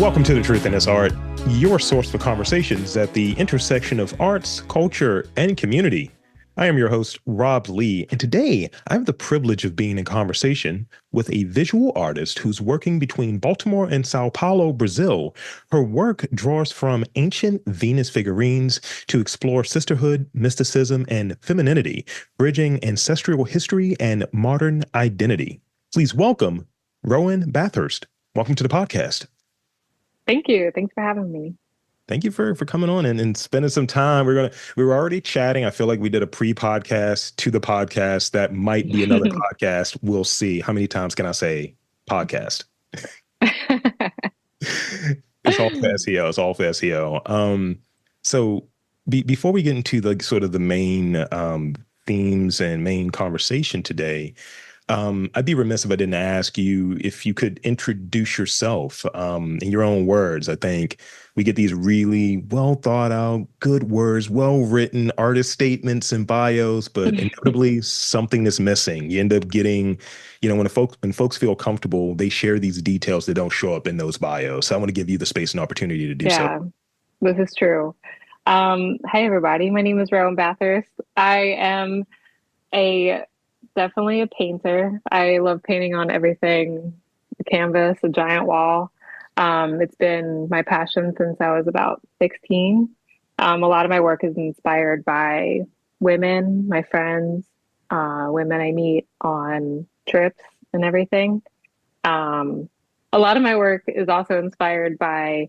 Welcome to The Truth in This Art, your source for conversations at the intersection of arts, culture, and community. I am your host, Rob Lee, and today I have the privilege of being in conversation with a visual artist who's working between Baltimore and São Paulo, Brazil. Her work draws from ancient Venus figurines to explore sisterhood, mysticism, and femininity, bridging ancestral history and modern identity. Please welcome Rowan Bathurst. Welcome to the podcast. Thank you. Thanks for having me. Thank you for coming on and spending some time. We were already chatting. I feel like we did a pre-podcast to the podcast. That might be another podcast. We'll see. How many times can I say podcast? It's all for SEO. It's all for SEO. So before we get into the sort of the main themes and main conversation today, I'd be remiss if I didn't ask you if you could introduce yourself in your own words. I think we get these really well thought out, good words, well written artist statements and bios, but inevitably something is missing. You end up getting, when folks feel comfortable, they share these details that don't show up in those bios. So I want to give you the space and opportunity to do so. Yeah, this is true. Hi, everybody. My name is Rowan Bathurst. I am definitely a painter. I love painting on everything, a canvas, a giant wall. It's been my passion since I was about 16. A lot of my work is inspired by women, my friends, women I meet on trips and everything. A lot of my work is also inspired by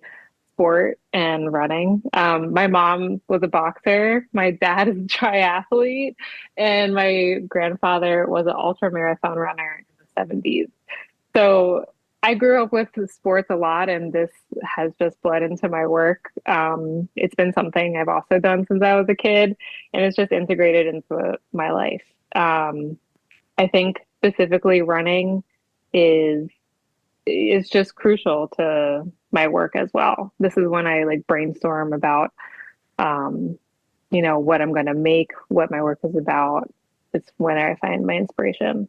sport and running. My mom was a boxer. My dad is a triathlete, and my grandfather was an ultra marathon runner in the 70s. So I grew up with sports a lot, and this has just bled into my work. It's been something I've also done since I was a kid, and it's just integrated into my life. I think specifically running is just crucial to my work as well. This is when I brainstorm about, what I'm going to make, what my work is about. It's when I find my inspiration.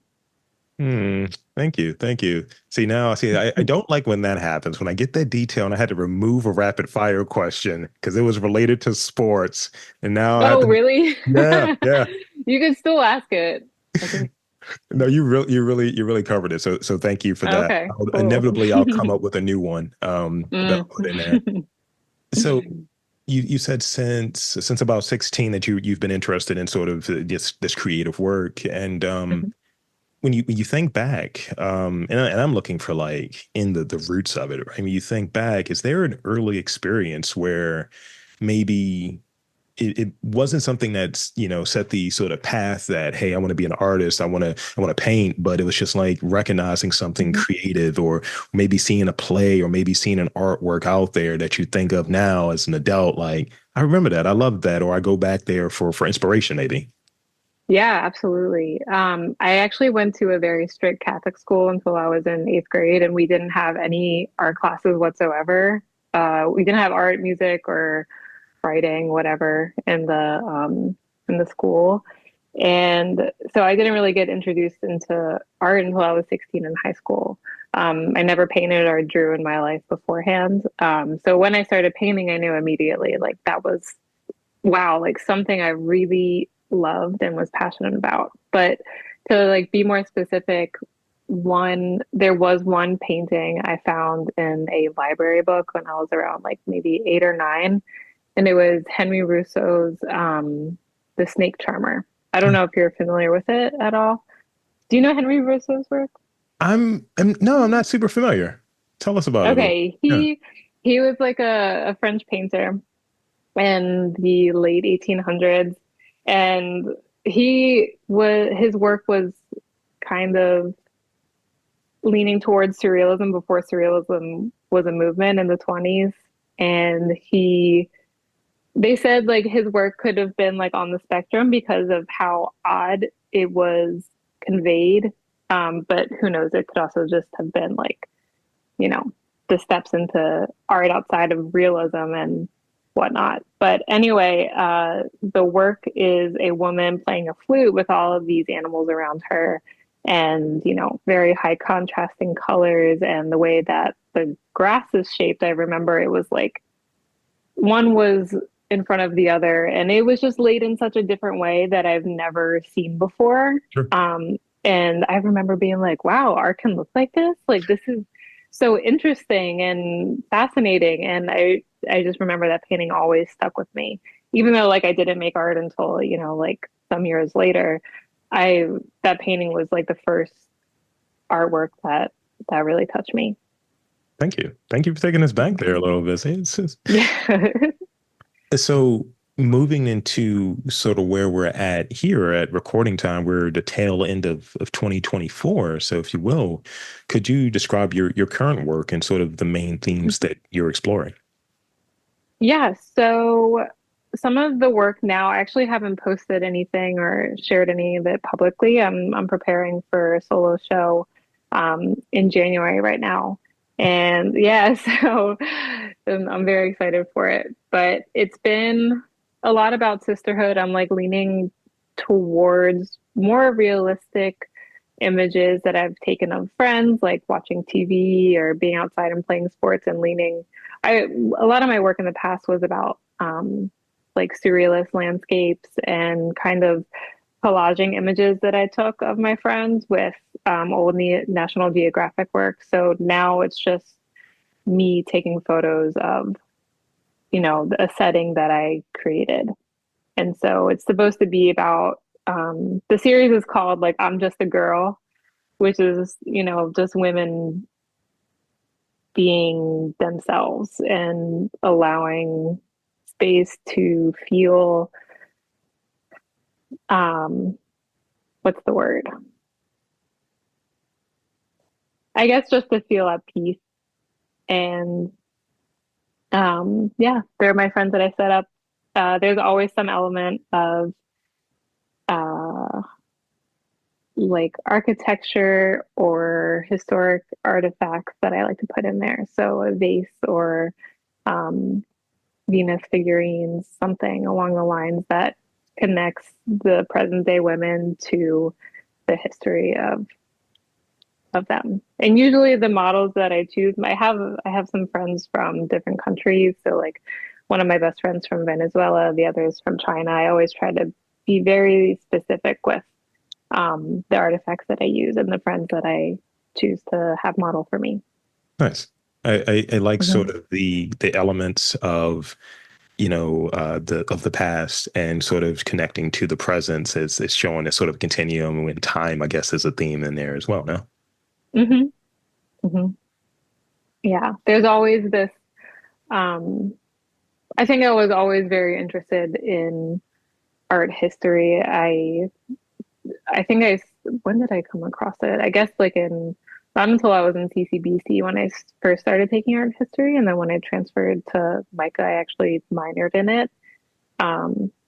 Thank you. Thank you. I don't like when that happens, when I get that detail and I had to remove a rapid fire question because it was related to sports. And now really? Yeah. You can still ask it. No, you really covered it. So thank you for that. Okay, cool. Inevitably, I'll come up with a new one that I'll put in there. So you said since about 16 that you've been interested in sort of this creative work, and when you think back, and I'm looking for in the roots of it. I mean, you think back, is there an early experience where maybe it wasn't something that's, set the sort of path that, hey, I want to be an artist, I want to paint, but it was just recognizing something creative, or maybe seeing a play, or maybe seeing an artwork out there that you think of now as an adult, I remember that, I love that, or I go back there for inspiration, maybe. Yeah, absolutely. I actually went to a very strict Catholic school until I was in 8th grade, and we didn't have any art classes whatsoever. We didn't have art, music, or writing, whatever, in the school. And so I didn't really get introduced into art until I was 16 in high school. I never painted or drew in my life beforehand. So when I started painting, I knew immediately that was, wow, something I really loved and was passionate about. But to be more specific, there was one painting I found in a library book when I was around maybe 8 or 9. And it was Henry Rousseau's The Snake Charmer. I don't know if you're familiar with it at all. Do you know Henry Rousseau's work? I'm not super familiar. Tell us about it. Okay, he was a French painter in the late 1800s, and his work was kind of leaning towards surrealism before surrealism was a movement in the 20s, and they said his work could have been on the spectrum because of how odd it was conveyed. But who knows, it could also just have been the steps into art outside of realism and whatnot. But anyway, the work is a woman playing a flute with all of these animals around her. and, very high contrasting colors, and the way that the grass is shaped. I remember it was like one was in front of the other, and it was just laid in such a different way that I've never seen before. Sure. Um, and I remember being like, wow, art can look like this. Like, this is so interesting and fascinating. And I just remember that painting always stuck with me, even though like I didn't make art until, like some years later. I That painting was like the first artwork that really touched me. Thank you. Thank you for taking us back there a little bit. Yeah. So moving into sort of where we're at here at recording time, we're the tail end of 2024. So if you will, could you describe your current work and sort of the main themes that you're exploring? Yeah, so some of the work now, I actually haven't posted anything or shared any of it publicly. I'm preparing for a solo show in January right now. And yeah, so I'm very excited for it. But it's been a lot about sisterhood. I'm like leaning towards more realistic images that I've taken of friends, like watching TV or being outside and playing sports, and leaning I a lot of my work in the past was about like surrealist landscapes and kind of collaging images that I took of my friends with old National Geographic work. So now it's just me taking photos of, a setting that I created. And so it's supposed to be about the series is called like I'm Just a Girl, which is, just women being themselves and allowing space to feel um what's the word, I guess, just to feel at peace. And yeah, they're my friends that I set up. There's always some element of uh like architecture or historic artifacts that I like to put in there, so a vase or um Venus figurines, something along the lines that connects the present day women to the history of them. And usually the models that I choose, I have some friends from different countries. So like one of my best friends from Venezuela, the others from China. I always try to be very specific with the artifacts that I use and the friends that I choose to have model for me. Nice. I like sort Mhm. of the elements of the past and sort of connecting to the present is showing a sort of continuum when time, I guess, is a theme in there as well. No. hmm hmm Yeah, there's always this. Um, I think I was always very interested in art history. I think when did I come across it? I guess like in not until I was in CCBC when I first started taking art history, and then when I transferred to MICA, I actually minored in it,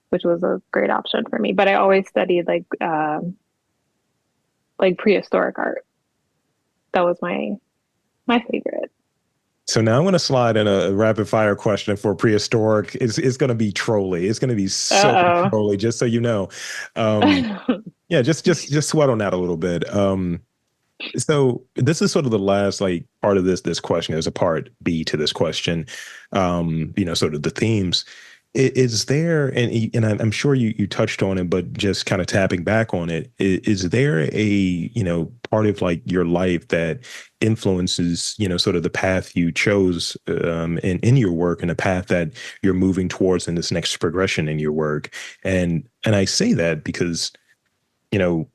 which was a great option for me. But I always studied like prehistoric art. That was my favorite. So now I'm going to slide in a rapid fire question for prehistoric. It's going to be trolly. It's going to be so Uh trolly, just so you know. Um, oh. yeah, just sweat on that a little bit. So this is sort of the last like part of this question. There's a part B to this question. Sort of the themes. Is there, and I'm sure you touched on it, but just kind of tapping back on it, is there a part of like your life that influences sort of the path you chose in your work and the path that you're moving towards in this next progression in your work? And I say that because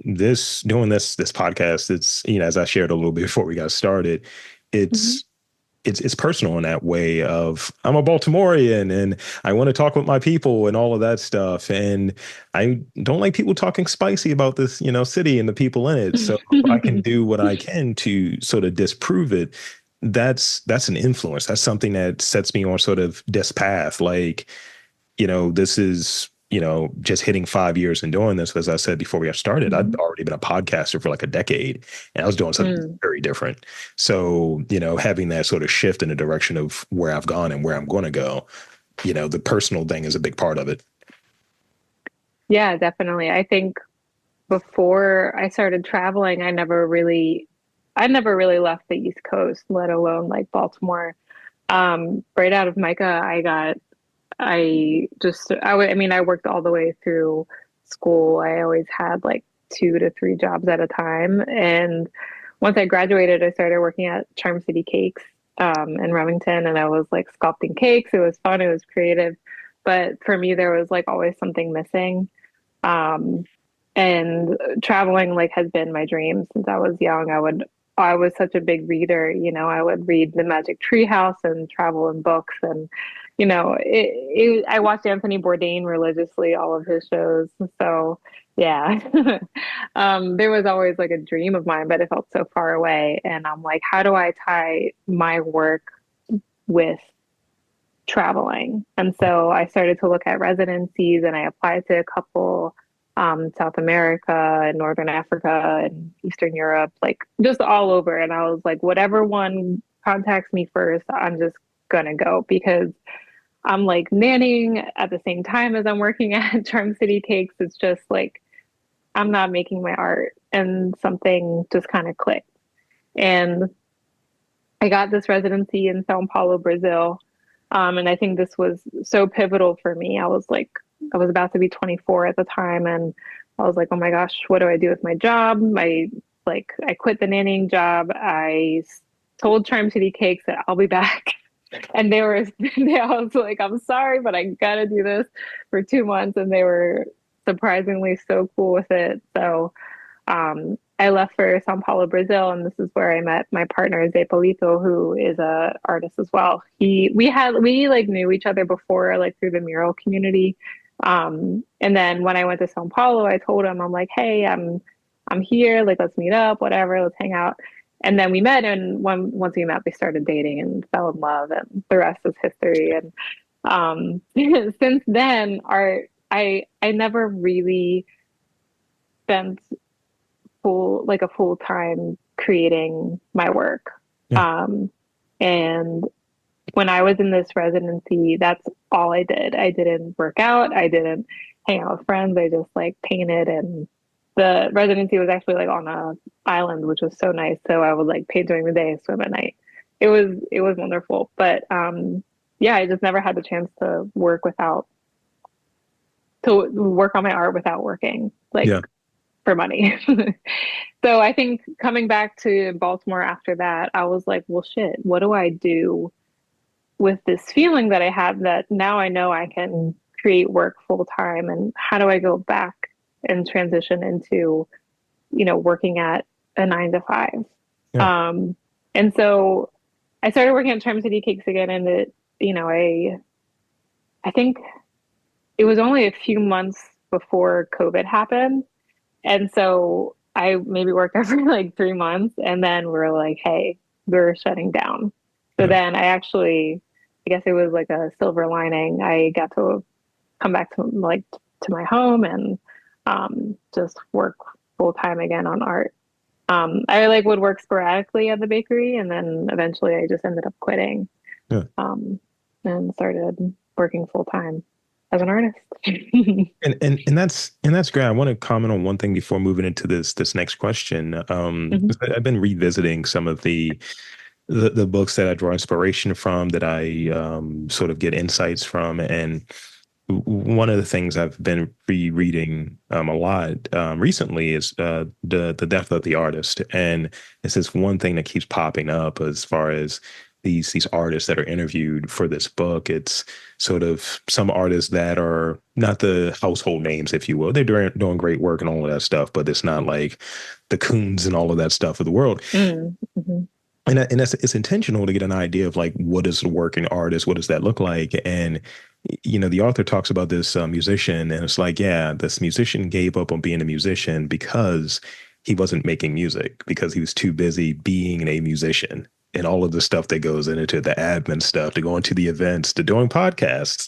this doing this podcast, it's as I shared a little bit before we got started, Mhm. it's it's personal in that way of I'm a Baltimorean and I want to talk with my people and all of that stuff. And I don't like people talking spicy about this, city and the people in it. So if I can do what I can to sort of disprove it, that's an influence. That's something that sets me on sort of this path. Like, this is, just hitting 5 years and doing this. As I said before we got started, I'd Mhm. already been a podcaster for like a decade and I was doing something Mm. very different. So, having that sort of shift in the direction of where I've gone and where I'm going to go, the personal thing is a big part of it. Yeah, definitely. I think before I started traveling, I never really left the East Coast, let alone like Baltimore. Right out of Micah, I mean, I worked all the way through school. I always had like 2 to 3 jobs at a time. And once I graduated, I started working at Charm City Cakes, in Remington, and I was like sculpting cakes. It was fun. It was creative. But for me, there was like always something missing. Um, and traveling like has been my dream since I was young. I was such a big reader, I would read The Magic Tree House and travel in books, and I watched Anthony Bourdain religiously, all of his shows. So yeah. There was always like a dream of mine, but it felt so far away. And I'm like, how do I tie my work with traveling? And so I started to look at residencies, and I applied to a couple, South America and Northern Africa and Eastern Europe, like just all over. And I was like, whatever one contacts me first, I'm just gonna go, because I'm like nannying at the same time as I'm working at Charm City Cakes. It's just like I'm not making my art, and something just kind of clicked. And I got this residency in Sao Paulo, Brazil. And I think this was so pivotal for me. I was about to be 24 at the time, and I was like, oh my gosh, what do I do with my job? I quit the nannying job. Told Charm City Cakes that I'll be back. And I was like, I'm sorry, but I gotta do this for 2 months. And they were surprisingly so cool with it. So I left for Sao Paulo, Brazil, and this is where I met my partner, Zé Polito, who is a artist as well. We like knew each other before, like through the mural community. And then when I went to Sao Paulo, I told him, I'm like, hey, I'm here, like let's meet up, whatever, let's hang out. And then we met, and once we met, we started dating and fell in love, and the rest is history. And since then, I never really spent a full time creating my work. Yeah. And when I was in this residency, that's all I did. I didn't work out. I didn't hang out with friends. I just like painted, and the residency was actually like on a island, which was so nice. So I would like paint during the day, swim at night. It was wonderful. But yeah, I just never had the chance to work on my art without working. Like Yeah. for money. So I think coming back to Baltimore after that, I was like, well, shit, what do I do with this feeling that I have, that now I know I can create work full time? And how do I go back and transition into, working at a 9 to 5? Yeah. And so I started working at Charm City Cakes again. And I think it was only a few months before COVID happened. And so I maybe worked there for like 3 months, and then we're like, hey, we're shutting down. So Yeah. then I guess it was like a silver lining. I got to come back to my home and just work full time again on art. I like would work sporadically at the bakery, and then eventually I just ended up quitting, Yeah. and started working full time as an artist. And that's great. I want to comment on one thing before moving into this next question. Mhm. 'Cause I've been revisiting some of the books that I draw inspiration from, that I sort of get insights from, and one of the things I've been rereading a lot recently is the death of the artist, and it's this one thing that keeps popping up as far as these artists that are interviewed for this book. It's sort of some artists that are not the household names, if you will. They're doing great work and all of that stuff, but it's not like the Coons and all of that stuff of the world. Mm, mhm. And it's intentional to get an idea of like, what is a working artist? What does that look like? And the author talks about this musician, and it's like, yeah, this musician gave up on being a musician because he wasn't making music, because he was too busy being a musician, and all of the stuff that goes into the admin stuff, to going to the events, to doing podcasts,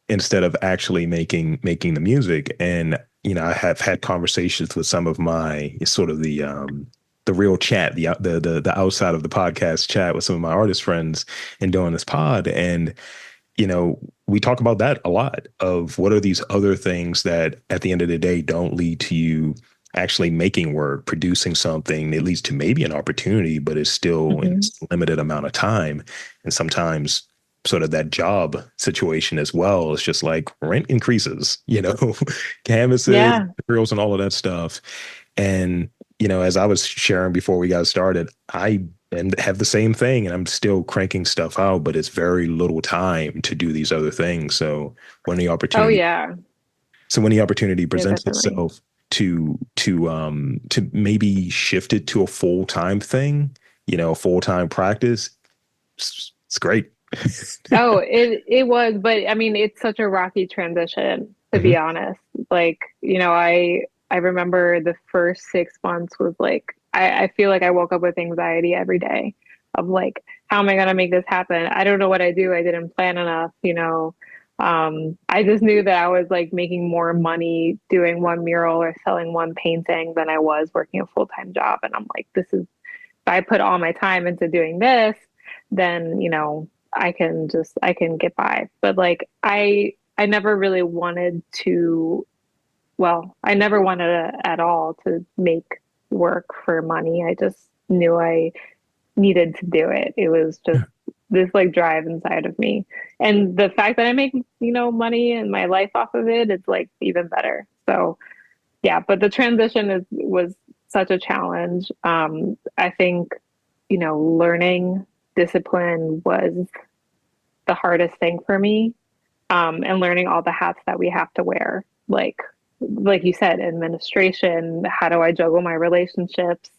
instead of actually making the music. And I have had conversations with some of my sort of the real chat, the outside of the podcast chat with some of my artist friends, and doing this pod. And you know, we talk about that a lot of what are these other things that at the end of the day don't lead to you actually making work, producing something that leads to maybe an opportunity, but is still in Hmm. this limited amount of time. And sometimes sort of that job situation as well. It's just like rent increases, canvases, Yeah. materials, and all of that stuff. And, as I was sharing before we got started, I and have the same thing and I'm still cranking stuff out, but it's very little time to do these other things. When the Oh opportunity yeah. when the opportunity Yeah, presents definitely. itself to maybe shift it to a full-time thing, full-time practice, it's great. Oh, it was, but I mean, it's such a rocky transition, to be Hmm. honest. Like, I remember the first 6 months was like I feel like I woke up with anxiety every day of like, how am I gonna make this happen? I don't know what I do. I didn't plan enough. I just knew that I was like making more money doing one mural or selling one painting than I was working a full-time job. And I'm like, this is if I put all my time into doing this, then I can get by. But like I never really wanted to, well, I never wanted at all to make work for money. I just knew I needed to do it. It was just this like drive inside of me. And the fact that I make money and my life off of it, it's like even better. So yeah, but the transition was such a challenge. I think, learning discipline was the hardest thing for me. And learning all the hats that we have to wear. Like you said, administration, how do I juggle my relationships?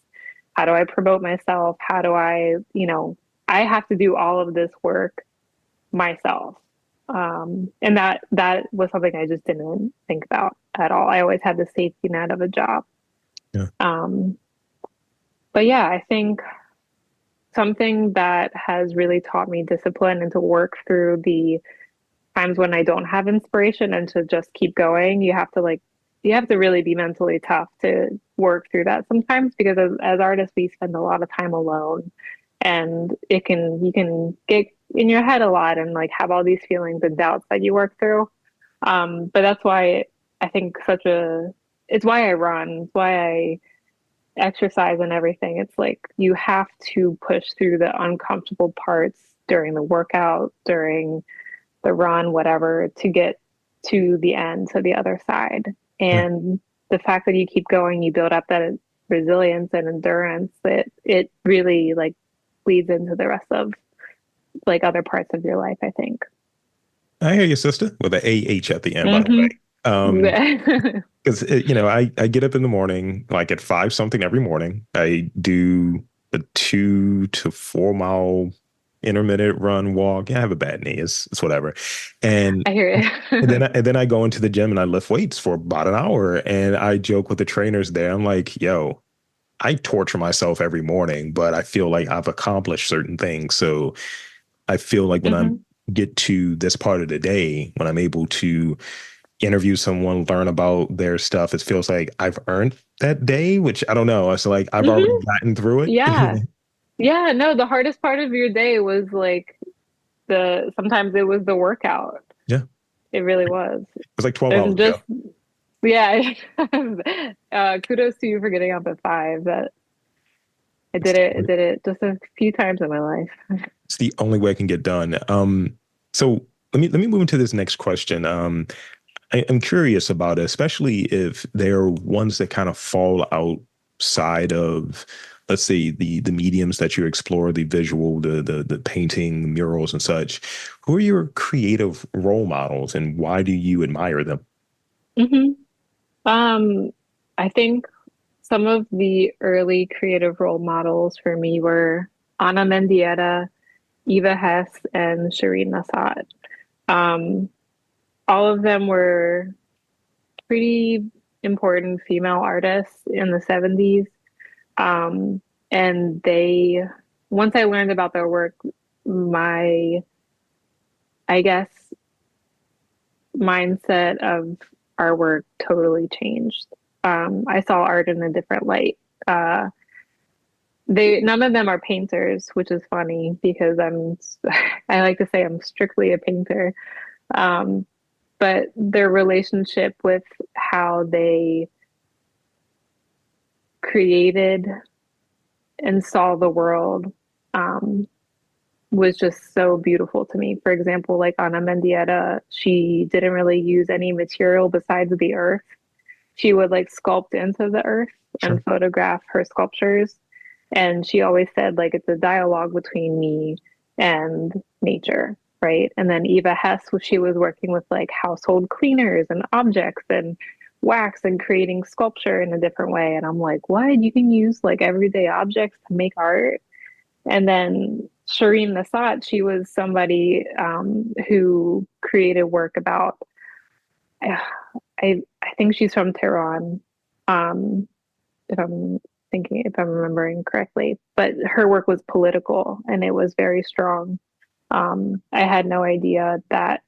How do I promote myself? How do I have to do all of this work myself. And that was something I just didn't think about at all. I always had the safety net of a job. Yeah. Um, but yeah, I think something that has really taught me discipline and to work through the times when I don't have inspiration and to just keep going. You have to really be mentally tough to work through that sometimes because as artists, we spend a lot of time alone and you can get in your head a lot and like have all these feelings and doubts that you work through. But that's why I think it's why I run, it's why I exercise and everything. It's like you have to push through the uncomfortable parts during the workout, during the run, whatever, to get to the end, to the other side. Yeah. And the fact that you keep going, you build up that resilience and endurance that it really like leads into the rest of like other parts of your life, I think. I hear your sister with an AH at the end, by the way. Hmm. Um, because I get up in the morning like at 5 something every morning. I do a 2 to 4 mile intermittent run walk. Yeah, I have a bad knee. It's whatever. And I hear and then it. I go into the gym and I lift weights for about an hour. And I joke with the trainers there. I'm like, yo, I torture myself every morning, but I feel like I've accomplished certain things. So I feel like when I Hmm. get to this part of the day, when I'm able to interview someone, learn about their stuff, it feels like I've earned that day, which I don't know. It's like I've Hmm. already gotten through it. Yeah. Yeah. No, the hardest part of your day was like sometimes it was the workout. Yeah. It really was. It was like 12 hours And ago. just Yeah. Kudos to you for getting up at 5. That I It's did the it. I only, did it just a few times in my life. it's the only way I can get done. So let me move into this next question. I'm curious about it, especially if there are ones that kind of fall outside of, let's say, the mediums that you explore, the visual, the painting, murals, and such. Who are your creative role models, and why do you admire them? Hmm. Um, I think some of the early creative role models for me were Anna Mendieta, Eva Hess, and Shireen Nassad. Um, all of them were pretty important female artists in the 70s. Um, and once I learned about their work, my, I guess, mindset of our work totally changed. I saw art in a different light. Uh, None of them are painters, which is funny because I like to say I'm strictly a painter. Um, but their relationship with how they created and saw the world um, was just so beautiful to me. For example, like Ana Mendieta, she didn't really use any material besides the earth. She would like sculpt into the earth Sure. and photograph her sculptures. And she always said, like, it's a dialogue between me and nature, right? And then Eva Hess, she was working with like household cleaners and objects and wax and creating sculpture in a different way. And I'm like, what? You can use like everyday objects to make art? And then Shireen Nassat, she was somebody who created work about, I think she's from Tehran, um, if I'm remembering correctly. But her work was political and it was very strong. I had no idea that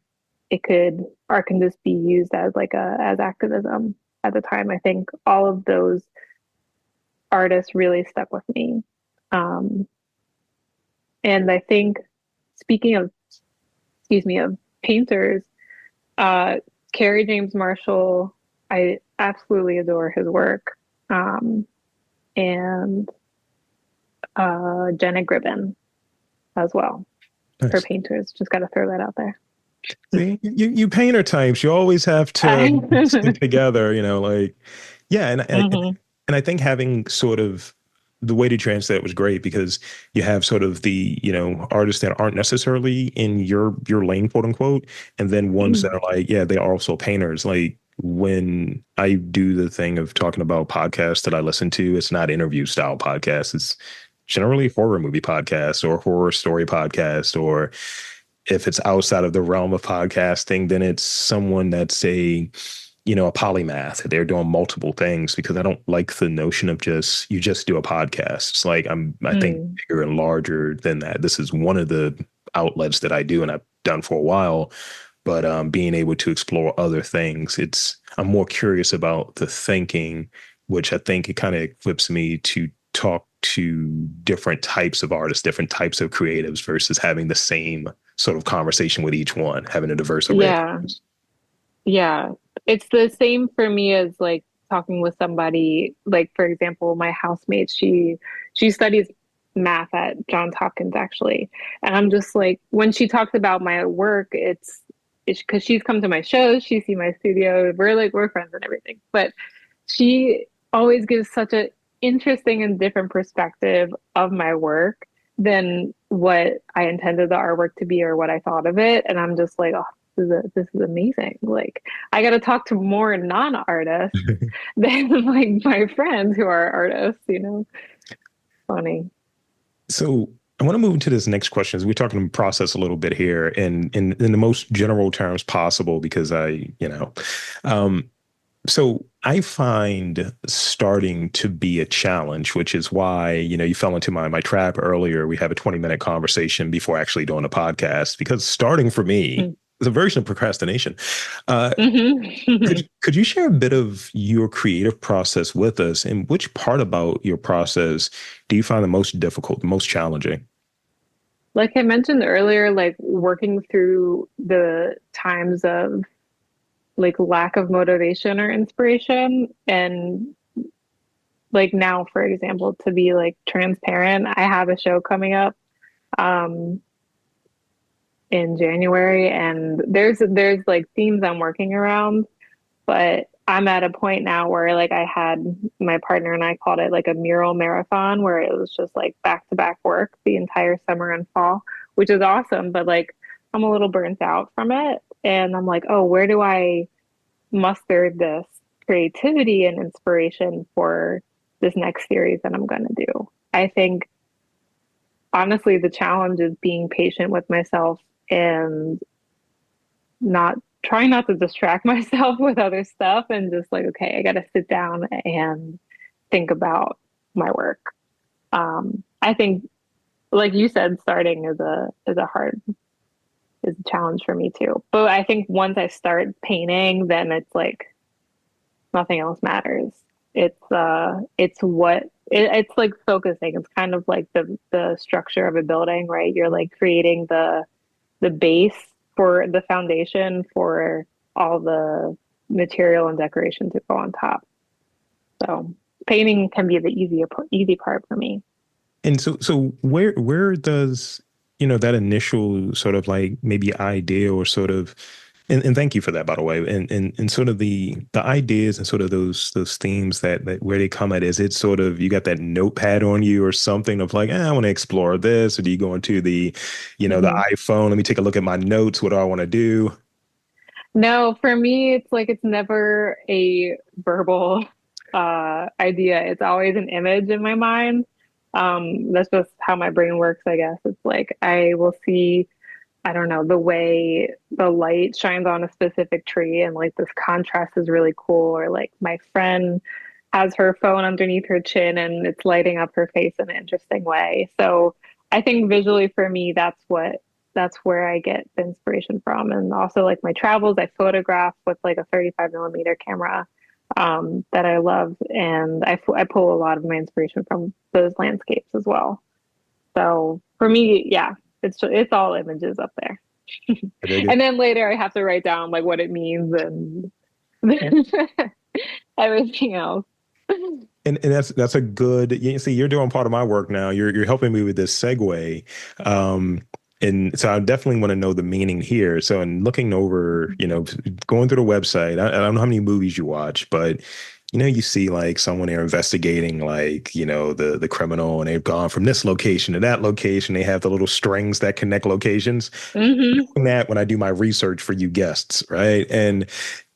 art can just be used as like as activism at the time. I think all of those artists really stuck with me. Um, and I think speaking of, excuse me, of painters, uh, Kerry James Marshall, I absolutely adore his work. And Jenna Gribben as well for Nice. painters. Just got to throw that out there. See, you painter types, you always have to stick together, like, yeah. Mhm. And I think having sort of the way to translate it was great because you have sort of the, artists that aren't necessarily in your lane, quote unquote, and then ones that are like, yeah, they are also painters. Like when I do the thing of talking about podcasts that I listen to, it's not interview style podcasts. It's generally horror movie podcasts or horror story podcasts, or if it's outside of the realm of podcasting, then it's someone that's a polymath. They're doing multiple things because I don't like the notion of you just do a podcast. It's like I think Mm. bigger and larger than that. This is one of the outlets that I do and I've done for a while. But being able to explore other things, I'm more curious about the thinking, which I think it kind of equips me to talk to different types of artists, different types of creatives versus having the same sort of conversation with each one, having a diverse array of Yeah. things. Yeah. It's the same for me as like talking with somebody, like for example, my housemate, she studies math at Johns Hopkins actually. And I'm just like when she talks about my work, it's because she's come to my shows, she's seen my studio, we're friends and everything. But she always gives such an interesting and different perspective of my work than what I intended the artwork to be or what I thought of it. And I'm just like, oh, this is amazing. Like, I got to talk to more non-artists than like my friends who are artists. Funny. So I want to move into this next question. As we're talking process a little bit here in the most general terms possible, because um, so I find starting to be a challenge, which is why, you fell into my trap earlier. We have a 20-minute conversation before actually doing a podcast, because starting for me is a version of procrastination. Uh, Mm-hmm. could you share a bit of your creative process with us, and which part about your process do you find the most difficult, the most challenging? Like I mentioned earlier, like working through the times of like lack of motivation or inspiration and like now for example to be like transparent, I have a show coming up um in January and there's like themes I'm working around, but I'm at a point now where like I had my partner and I called it like a mural marathon where it was just like back to back work the entire summer and fall, which is awesome, but like I'm a little burnt out from it and I'm like, oh, where do I muster this creativity and inspiration for this next series that I'm going to do? I think honestly, the challenge is being patient with myself and not trying not to distract myself with other stuff and just like, okay, I got to sit down and think about my work. I think, like you said, starting is a challenge for me too. But I think once I start painting, then it's like nothing else matters. It's what it's like focusing. It's kind of like the structure of a building, right? You're like creating the base for the foundation for all the material and decoration to go on top. So painting can be the easy part for me. And so where does, that initial sort of like maybe idea or sort of, and thank you for that, by the way. And sort of the ideas and sort of those themes that where they come at, is it sort of you got that notepad on you or something of like, I want to explore this, or do you go into the Mhm. iPhone, let me take a look at my notes, what do I want to do? No, for me, it's like it's never a verbal idea. It's always an image in my mind. That's just how my brain works, I guess. It's like I will see, I don't know, the way the light shines on a specific tree and like this contrast is really cool. Or like my friend has her phone underneath her chin and it's lighting up her face in an interesting way. So I think visually for me, that's where I get the inspiration from. And also like my travels, I photograph with like a 35 millimeter camera that I love. And I pull a lot of my inspiration from those landscapes as well. So for me, yeah, it's all images up there. I dig And it. then later I have to write down like what it means and everything else. And that's a good, you see, you're doing part of my work now. You're helping me with this segue. Um, and so I definitely want to know the meaning here. So in looking over, going through the website, I don't know how many movies you watch, but you see like someone there investigating like, the criminal, and they've gone from this location to that location. They have the little strings that connect locations. Hmm. That when I do my research for you guests, right? And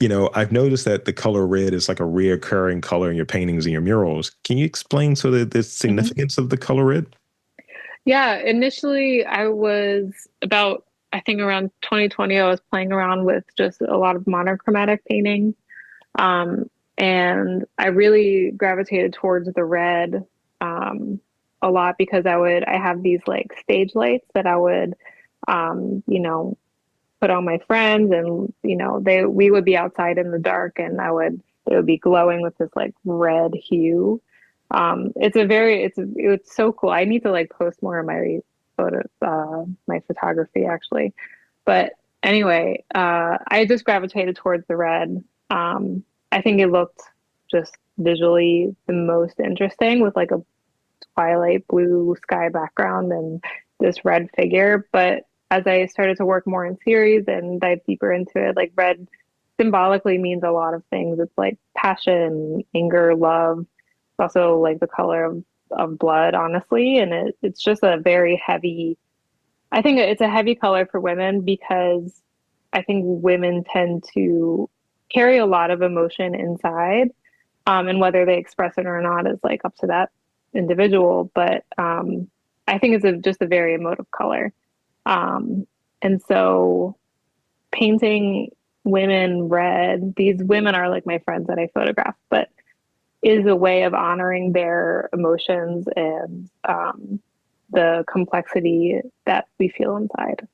I've noticed that the color red is like a reoccurring color in your paintings and your murals. Can you explain sort of the Hmm. significance of the color red? Yeah, initially I was about, I think around 2020, I was playing around with just a lot of monochromatic painting. Um, and I really gravitated towards the red a lot because I have these like stage lights that I would, you know, put on my friends and, we would be outside in the dark and they would be glowing with this like red hue. It's so cool. I need to like post more of my my photography actually. But anyway, I just gravitated towards the red. I think it looked just visually the most interesting with like a twilight blue sky background and this red figure. But as I started to work more in series and dive deeper into it, like red symbolically means a lot of things. It's like passion, anger, love. It's also like the color of blood, honestly. And it's just a very heavy, I think it's a heavy color for women because I think women tend to carry a lot of emotion inside. And whether they express it or not is like up to that individual. But I think it's just a very emotive color. Um, and so painting women red, these women are like my friends that I photograph, but is a way of honoring their emotions and the complexity that we feel inside.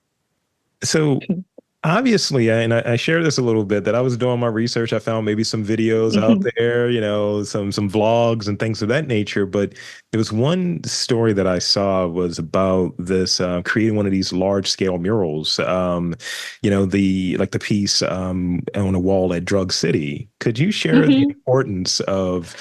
So obviously, and I shared this a little bit, that I was doing my research. I found maybe some videos out there, some vlogs and things of that nature. But there was one story that I saw was about this creating one of these large scale murals. The piece on a wall at Drug City. Could you share the Hmm. importance of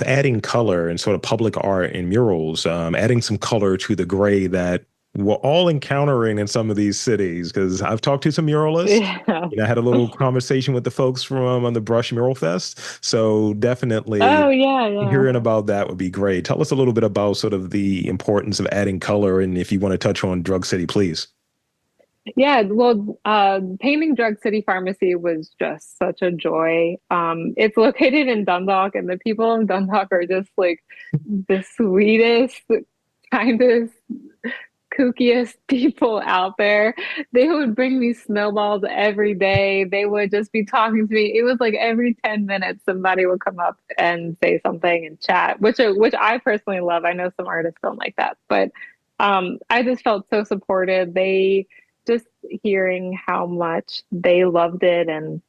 adding color and sort of public art in murals, adding some color to the gray that we're all encountering in some of these cities? Because I've talked to some muralists. Yeah. I had a little conversation with the folks from on the Brush Mural Fest. So definitely Oh, yeah, yeah. hearing about that would be great. Tell us a little bit about sort of the importance of adding color, and if you want to touch on Drug City, please. Yeah, well, painting Drug City Pharmacy was just such a joy. It's located in Dundalk, and the people in Dundalk are just like the sweetest, kindest, kookiest people out there. They would bring me snowballs every day. They would just be talking to me. It was like every 10 minutes somebody would come up and say something and chat, which I personally love. I know some artists don't like that, but I just felt so supported. They just hearing how much they loved it and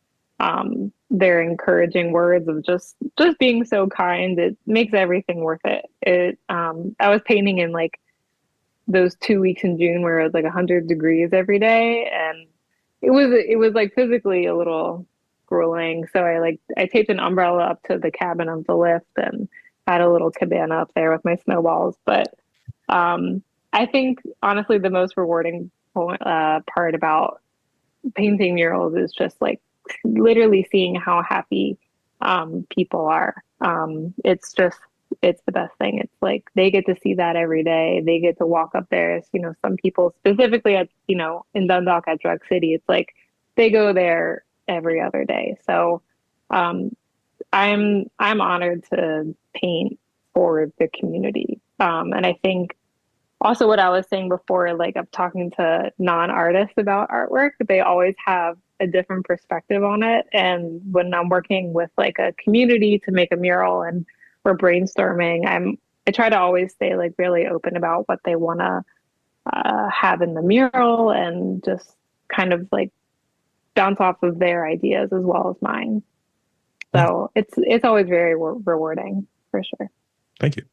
their encouraging words of just being so kind, it makes everything worth it. I was painting in like those 2 weeks in June where it was like 100 degrees every day, and it was like physically a little grueling. So I taped an umbrella up to the cabin of the lift and had a little cabana up there with my snowballs. But um, I think honestly the most rewarding part about painting murals is just like literally seeing how happy people are. It's the best thing. It's like they get to see that every day. They get to walk up there. Some people specifically at in Dundalk at Drug City, it's like they go there every other day. So um, I'm honored to paint for the community. And I think also what I was saying before, like I'm talking to non-artists about artwork, they always have a different perspective on it. And when I'm working with like a community to make a mural and we're brainstorming, I try to always stay like really open about what they want to have in the mural and just kind of like bounce off of their ideas as well as mine. So it's always very rewarding for sure. Thank you.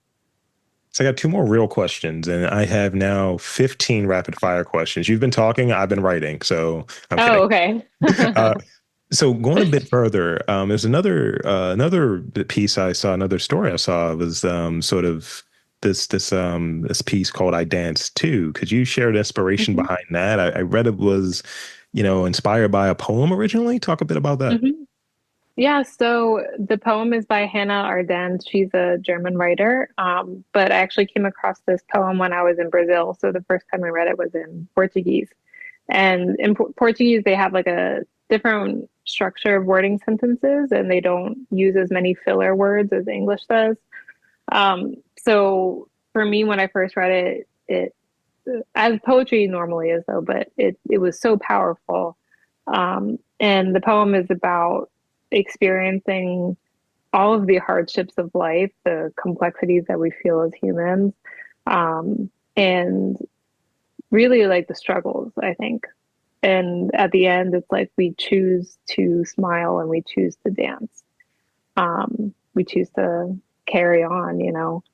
So I got two more real questions, and I have now 15 rapid fire questions. You've been talking, I've been writing, so I'm kidding. Oh, okay. Uh, so going a bit further, there's another piece I saw, another story I saw was sort of this piece called "I Dance Too." Could you share the inspiration hmm behind that? I read it was, inspired by a poem originally. Talk a bit about that. hmm Yeah, so the poem is by Hannah Arendt. She's a German writer. But I actually came across this poem when I was in Brazil. So the first time I read it was in Portuguese. And in Portuguese, they have like a different structure of wording sentences, and they don't use as many filler words as English does. So for me, when I first read it as poetry normally is, though, but it was so powerful. And the poem is about experiencing all of the hardships of life, the complexities that we feel as humans, and really like the struggles, I think. And at the end, it's like we choose to smile and we choose to dance. We choose to carry on.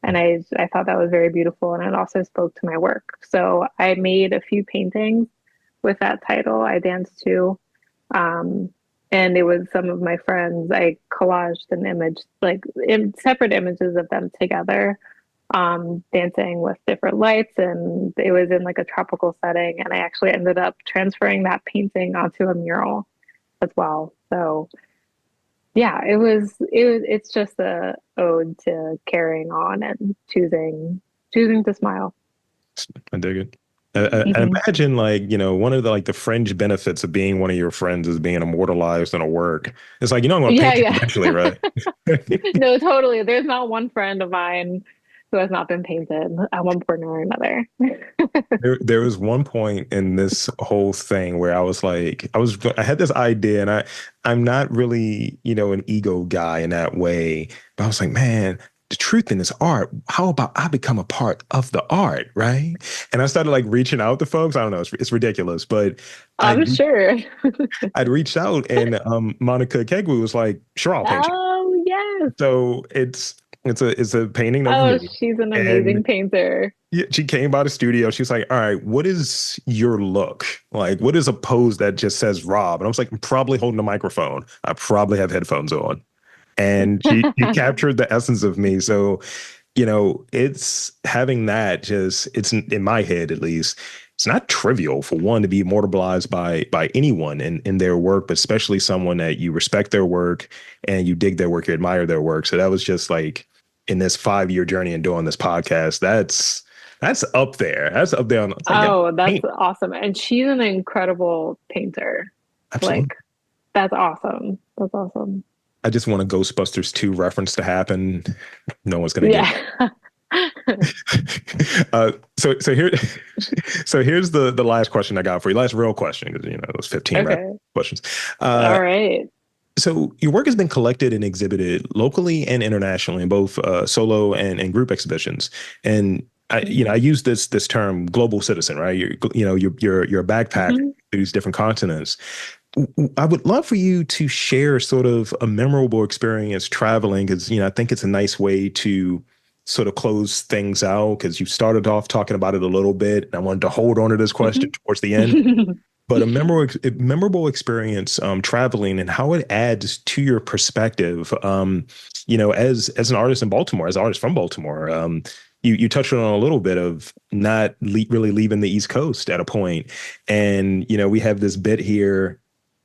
And I thought that was very beautiful, and it also spoke to my work. So I made a few paintings with that title, I Dance Too. Um, and it was some of my friends. I collaged an image, like in separate images of them together, dancing with different lights. And it was in like a tropical setting. And I actually ended up transferring that painting onto a mural as well. So yeah, it's just a ode to carrying on and choosing to smile. I dig it. I hmm imagine like, one of the like the fringe benefits of being one of your friends is being immortalized in a work. It's like, I'm going to Yeah, paint you yeah. eventually, right? No, totally. There's not one friend of mine who has not been painted at one point or another. There was one point in this whole thing where I was like, I had this idea, and I'm not really, an ego guy in that way, but I was like, man, the truth in this art, how about I become a part of the art, right? And I started like reaching out to folks. I don't know, it's ridiculous, but I'm I'd sure. I'd reached out, and Monica Kegwu was like, sure, I'll paint you. Oh, yes. So it's a painting of Oh, me. she's an amazing And painter. yeah, she came by the studio. She was like, all right, what is your look? Like, what is a pose that just says Rob? And I was like, I'm probably holding a microphone. I probably have headphones on. And she captured the essence of me. So, it's having that just, it's in my head at least, it's not trivial for one to be immortalized by anyone in their work, but especially someone that you respect their work and you dig their work, you admire their work. So that was just like in this 5-year journey and doing this podcast, that's up there. That's up there. It's like, yeah, Oh, that's paint. awesome. And she's an incredible painter. Absolutely. Like, that's awesome. That's awesome. I just want a Ghostbusters 2 reference to happen. No one's gonna get Yeah. it. So here, so here's the last question I got for you. Last real question, because those 15 rap Okay. questions. All right. So your work has been collected and exhibited locally and internationally in both solo and group exhibitions. And I use this term global citizen, right? You're a backpacker Mhm. through these different continents. I would love for you to share sort of a memorable experience traveling, because I think it's a nice way to sort of close things out because you started off talking about it a little bit, and I wanted to hold on to this question towards the end. But a memorable experience traveling and how it adds to your perspective. As an artist in Baltimore, as an artist from Baltimore, you touched on a little bit of not really leaving the East Coast at a point, and we have this bit here.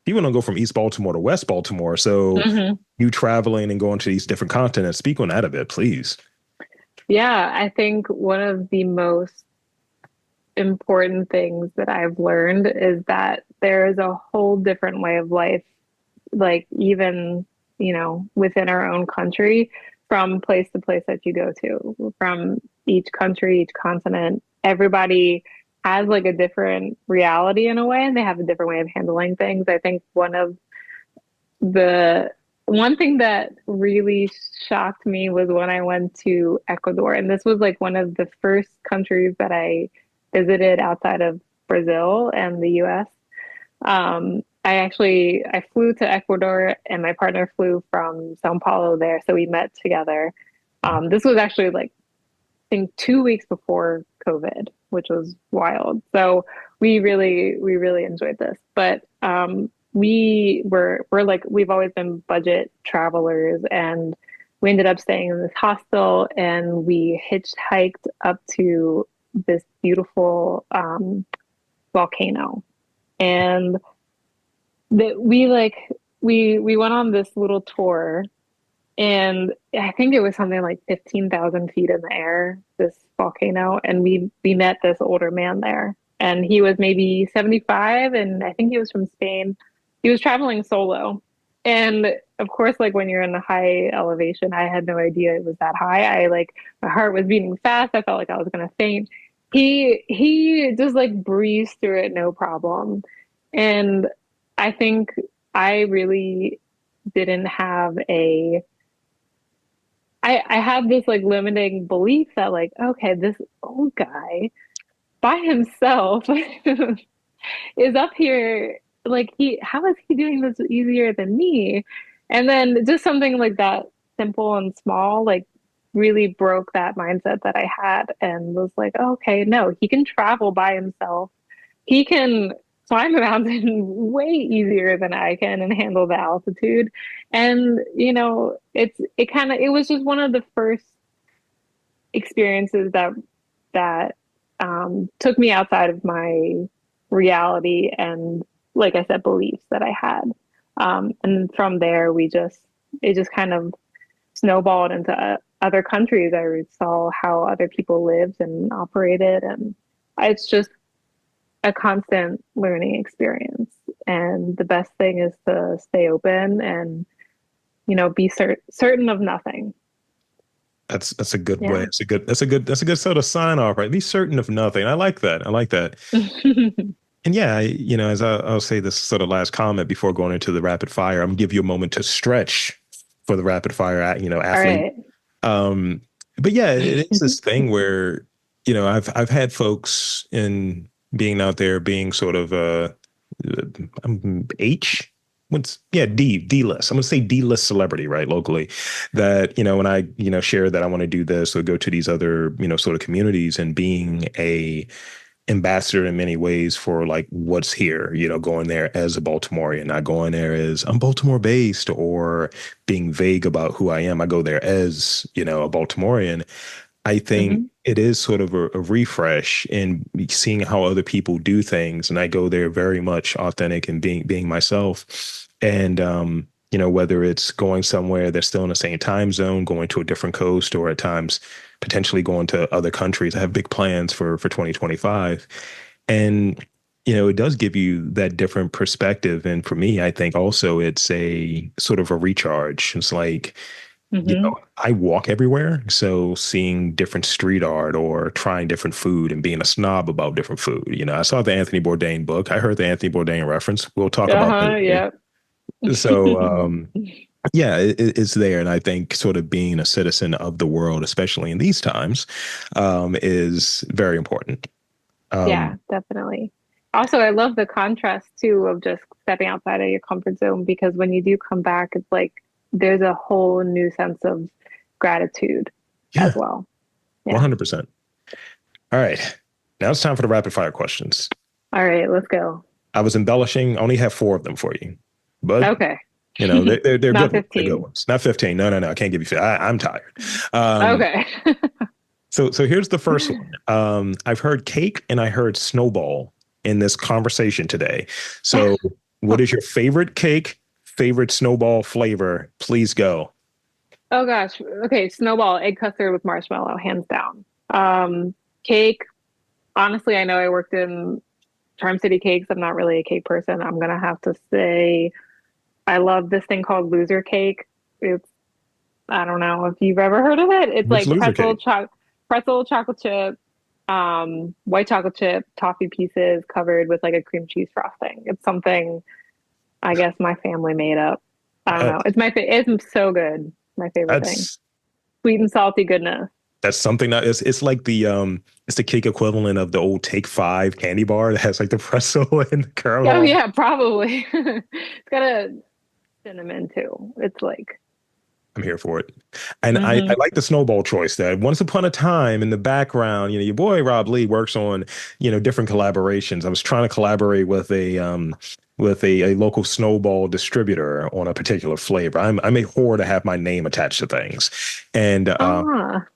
People don't go from East Baltimore to West Baltimore, so Hmm. you traveling and going to these different continents. Speak on that a bit, please. Yeah, I think one of the most important things that I've learned is that there is a whole different way of life, like even, within our own country, from place to place that you go to, from each country, each continent. Everybody has like a different reality in a way, and they have a different way of handling things. I think the one thing that really shocked me was when I went to Ecuador, and this was like one of the first countries that I visited outside of Brazil and the US. I flew to Ecuador, and my partner flew from São Paulo there, so we met together. This was actually like I think 2 weeks before COVID, which was wild. So we really enjoyed this. But we're like we've always been budget travelers, and we ended up staying in this hostel, and we hitchhiked up to this beautiful volcano. And that we went on this little tour, and I think it was something like 15,000 feet in the air, this volcano. And we met this older man there, and he was maybe 75, and I think he was from Spain. He was traveling solo. And of course, like when you're in a high elevation, I had no idea it was that high. My heart was beating fast. I felt like I was gonna faint. He just like breezed through it, no problem. And I think I really didn't have I had this like limiting belief that like, okay, this old guy by himself is up here. Like how is he doing this easier than me? And then just something like that, simple and small, like really broke that mindset that I had, and was like, oh, okay, no, he can travel by himself. He can climb a mountain way easier than I can and handle the altitude. And it was just one of the first experiences that took me outside of my reality and, like I said, beliefs that I had. And from there, it just kind of snowballed into other countries. I saw how other people lived and operated, and it's just a constant learning experience. And the best thing is to stay open and, be certain of nothing. That's a good way. Yeah. That's a good sort of sign off, right? Be certain of nothing. I like that. I like that. And yeah, as I'll say this sort of last comment before going into the rapid fire, I'm gonna give you a moment to stretch for the rapid fire, All athlete. right. Um, but yeah, it is this thing where, I've had folks in being out there being sort of H. What's yeah D list. I'm gonna say D list celebrity, right, locally. That when I share that I want to do this or go to these other sort of communities and being a ambassador in many ways for like what's here, going there as a Baltimorean, not going there as I'm Baltimore based or being vague about who I am. I go there as, a Baltimorean. I think Hmm. it is sort of a refresh in seeing how other people do things. And I go there very much authentic and being myself. And whether it's going somewhere that's still in the same time zone, going to a different coast, or at times potentially going to other countries. I have big plans for 2025. And it does give you that different perspective. And for me, I think also it's a sort of a recharge. It's like, Hmm. I walk everywhere. So seeing different street art or trying different food and being a snob about different food. I saw the Anthony Bourdain book. I heard the Anthony Bourdain reference. We'll talk about that Uh-huh. later. Yep. So, yeah, it's there. And I think sort of being a citizen of the world, especially in these times, is very important. Yeah, Um, definitely. Also, I love the contrast too of just stepping outside of your comfort zone, because when you do come back, it's like there's a whole new sense of gratitude. as Yeah, well. Yeah. 100%. All right. Now it's time for the rapid fire questions. All right, let's go. I was embellishing, I only have four of them for you. But Okay. they're Not good ones. They're good 15. ones. Not 15. No, no, no. I can't give you. I'm tired. Um, Okay. so here's the first one. I've heard cake and I heard snowball in this conversation today. So, what is your favorite cake? Favorite snowball flavor? Please go. Oh gosh. Okay, snowball, egg custard with marshmallow, hands down. Cake. Honestly, I know I worked in Charm City Cakes. I'm not really a cake person. I'm gonna have to say I love this thing called loser cake. It's I don't know if you've ever heard of it. It's What's like loser cake? pretzel chocolate chip, white chocolate chip, toffee pieces covered with like a cream cheese frosting. It's something I guess my family made up. I don't know. That's It's so good. My favorite thing. that's Sweet and salty goodness. that's something that it's like the cake equivalent of the old Take Five candy bar that has like the pretzel and the Oh caramel. yeah, probably. It's got a cinnamon too. It's like I'm here for it. And I hmm like the snowball choice there. Once upon a time in the background, your boy Rob Lee works on, different collaborations. I was trying to collaborate with a local snowball distributor on a particular flavor. I'm a whore to have my name attached to things. And ah.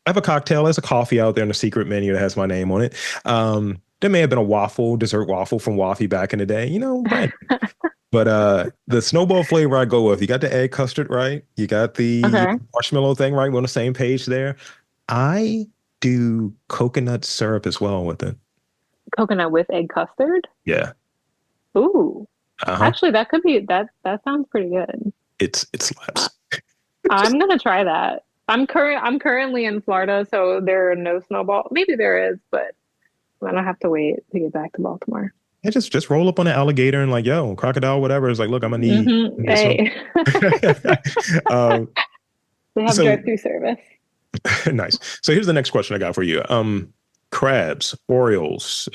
I have a cocktail. There's a coffee out there in the secret menu that has my name on it. There may have been a dessert waffle from Waffy back in the day, random. But the snowball flavor I go with, you got the egg custard, right? You got the Okay. marshmallow thing, right? We're on the same page there. I do coconut syrup as well with it. Coconut with egg custard. Yeah. Ooh. Uh-huh. Actually, that could be that sounds pretty good. It slaps. I'm gonna try that. I'm currently in Florida, so there are no snowball. Maybe there is, but I'm gonna have to wait to get back to Baltimore. And just roll up on an alligator and like, yo, crocodile, whatever. It's like, look, I need a snow. Hey, um, they have so drive-through service. nice. So here's the next question I got for you. Crabs, Orioles,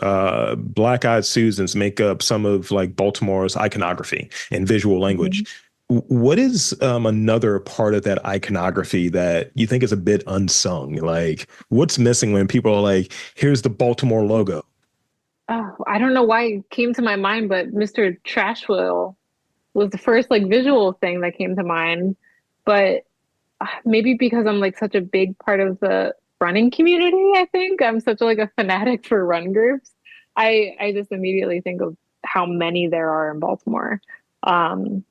Black-eyed Susans make up some of like Baltimore's iconography and visual language. Mhm. What is another part of that iconography that you think is a bit unsung? Like, what's missing when people are like, "Here's the Baltimore logo." Oh, I don't know why it came to my mind, but Mr. Trashwell was the first like visual thing that came to mind. But maybe because I'm like such a big part of the running community, I think I'm such like a fanatic for run groups. I just immediately think of how many there are in Baltimore. Um,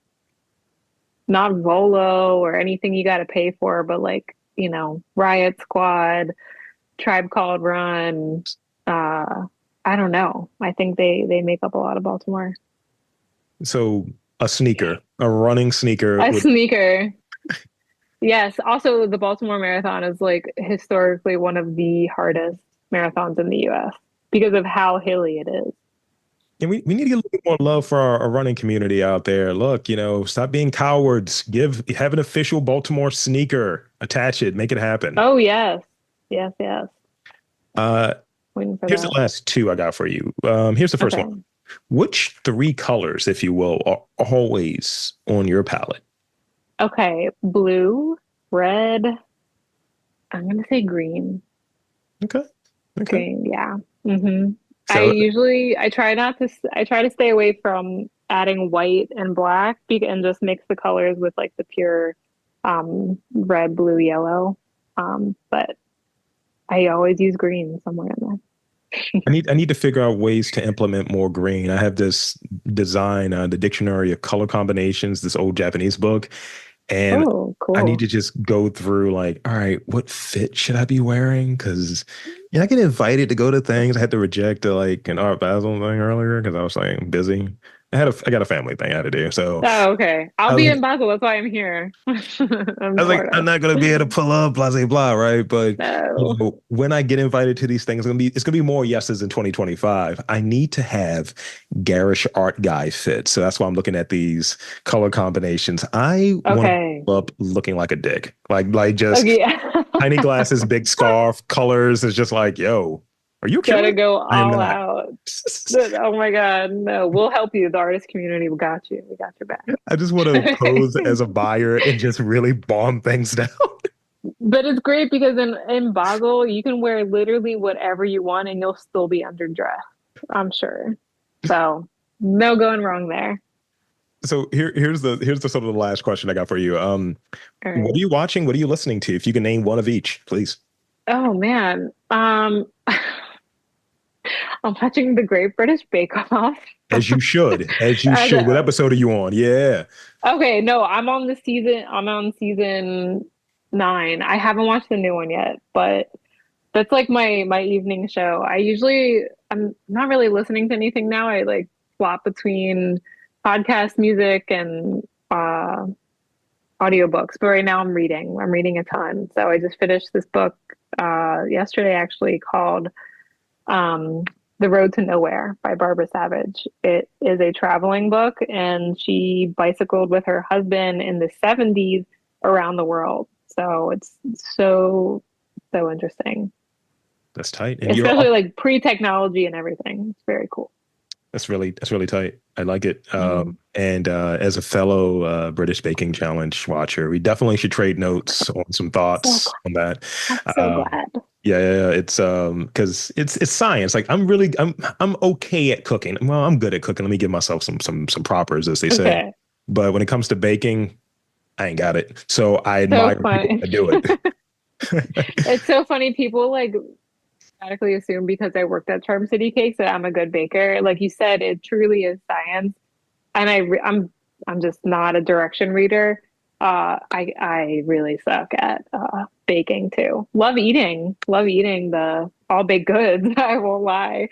Not Volo or anything you got to pay for, but like, Riot Squad, Tribe Called Run. Uh, I don't know. I think they make up a lot of Baltimore. So a running sneaker A with. sneaker. Yes. Also, the Baltimore Marathon is like historically one of the hardest marathons in the US because of how hilly it is. And we need to get a little bit more love for our running community out there. Look, stop being cowards. Have an official Baltimore sneaker. Attach it. Make it happen. Oh, yes. Yes, yes. Uh, Waiting for Here's the that. last two I got for you. Here's the first one. Okay. Which three colors, if you will, are always on your palette? Okay. Blue, red. I'm gonna say green. Okay. Okay. Green, yeah. hmm So I try to stay away from adding white and black and just mix the colors with like the pure red, blue, yellow. But I always use green somewhere in there. I need to figure out ways to implement more green. I have this design, the Dictionary of Color Combinations, this old Japanese book, and Oh, I need cool. to just go through like, all right, what fit should I be wearing? Because I get invited to go to things. I had to reject like an Art Basel thing earlier because I was like busy. I got a family thing I had to do, so Oh, okay. I'll I be was in Basel. That's why I'm here. I I'm was like, I'm Florida. not gonna be able to pull up, blah blah blah, right? But No. when I get invited to these things, it's gonna be more yeses in 2025. I need to have garish art guy fit, so that's why I'm looking at these color combinations. I want to Okay. pull up looking like a dick, like just Okay. tiny glasses, big scarf, colors. Is just like, yo, are you a Gotta killer? go I am all not. out. Oh my God. No, we'll help you. The artist community, we got you. We got your back. I just want to pose as a buyer and just really bomb things down. But it's great because in Basel, you can wear literally whatever you want and you'll still be underdressed, I'm sure. So no going wrong there. So here's the sort of the last question I got for you. All What are right. you watching? What are you listening to? If you can name one of each, please. Oh man. I'm watching the Great British Bake Off. As you should, as you I should. What know. episode are you on? Yeah. Okay, no, I'm on season 9. I haven't watched the new one yet, but that's like my evening show. I'm not really listening to anything now. I like flop between podcast music and audiobooks. But right now I'm reading. I'm reading a ton. So I just finished this book yesterday actually called um The Road to Nowhere by Barbara Savage. It is a traveling book and she bicycled with her husband in the 70s around the world. So it's so interesting. That's tight. And you're Especially off. like pre-technology and everything. It's very cool. That's really tight. I like it. Mm. And as a fellow British Baking Challenge watcher, we definitely should trade notes on some So thoughts glad. on that. I'm so Um, glad. yeah. It's because it's science. Like I'm okay at cooking. Well, I'm good at cooking. Let me give myself some propers, as they say. Okay. But when it comes to baking, I ain't got it. So I So admire people funny. that do it. It's so funny. People like automatically assume because I worked at Charm City Cakes that I'm a good baker. Like you said, it truly is science. And I'm just not a direction reader. I really suck at baking too. Love eating the all baked goods. I won't lie,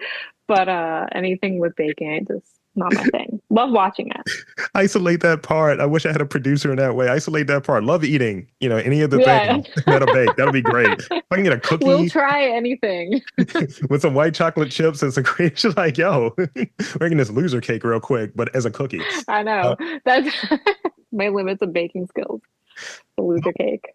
but anything with baking, just not my thing. Love watching it. Isolate that part. I wish I had a producer in that way. Isolate that part. Love eating, any of the Yeah, things that'll bake. That'll be great. If I can get a we'll cookie try anything. with some white chocolate chips and some cream, she's like, yo, we're making this loser cake real quick, but as a cookie. I Uh, know that's my limits of baking skills. The loser cake.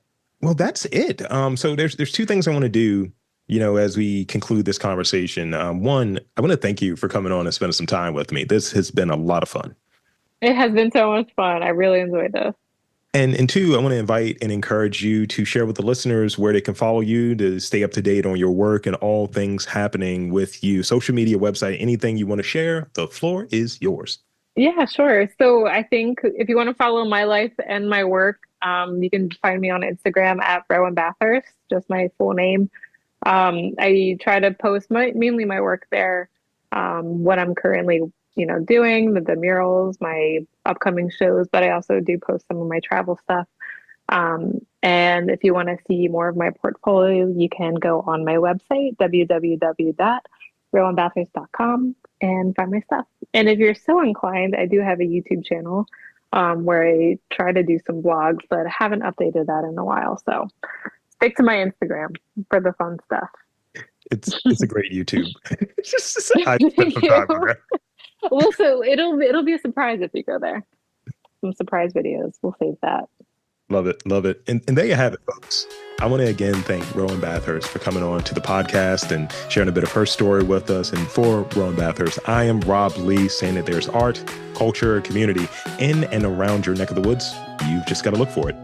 well, that's it. So there's two things I want to do, as we conclude this conversation. One, I want to thank you for coming on and spending some time with me. This has been a lot of fun. It has been so much fun. I really enjoyed this. And two, I want to invite and encourage you to share with the listeners where they can follow you to stay up to date on your work and all things happening with you. Social media, website, anything you want to share, the floor is yours. Yeah, sure. So I think if you want to follow my life and my work, you can find me on Instagram at Rowan Bathurst, just my full name. I try to post mainly my work there, what I'm currently, doing, the murals, my upcoming shows, but I also do post some of my travel stuff. And if you want to see more of my portfolio, you can go on my website, www.rowanbathurst.com, and find my stuff. And if you're so inclined, I do have a YouTube channel where I try to do some vlogs, but I haven't updated that in a while. So stick to my Instagram for the fun stuff. It's a great YouTube. I spent Thank some time you. on that. Well, so it'll be a surprise if you go there. Some surprise videos. We'll save that. Love it. Love it. And there you have it, folks. I want to again thank Rowan Bathurst for coming on to the podcast and sharing a bit of her story with us. And for Rowan Bathurst, I am Rob Lee, saying that there's art, culture, community in and around your neck of the woods. You've just got to look for it.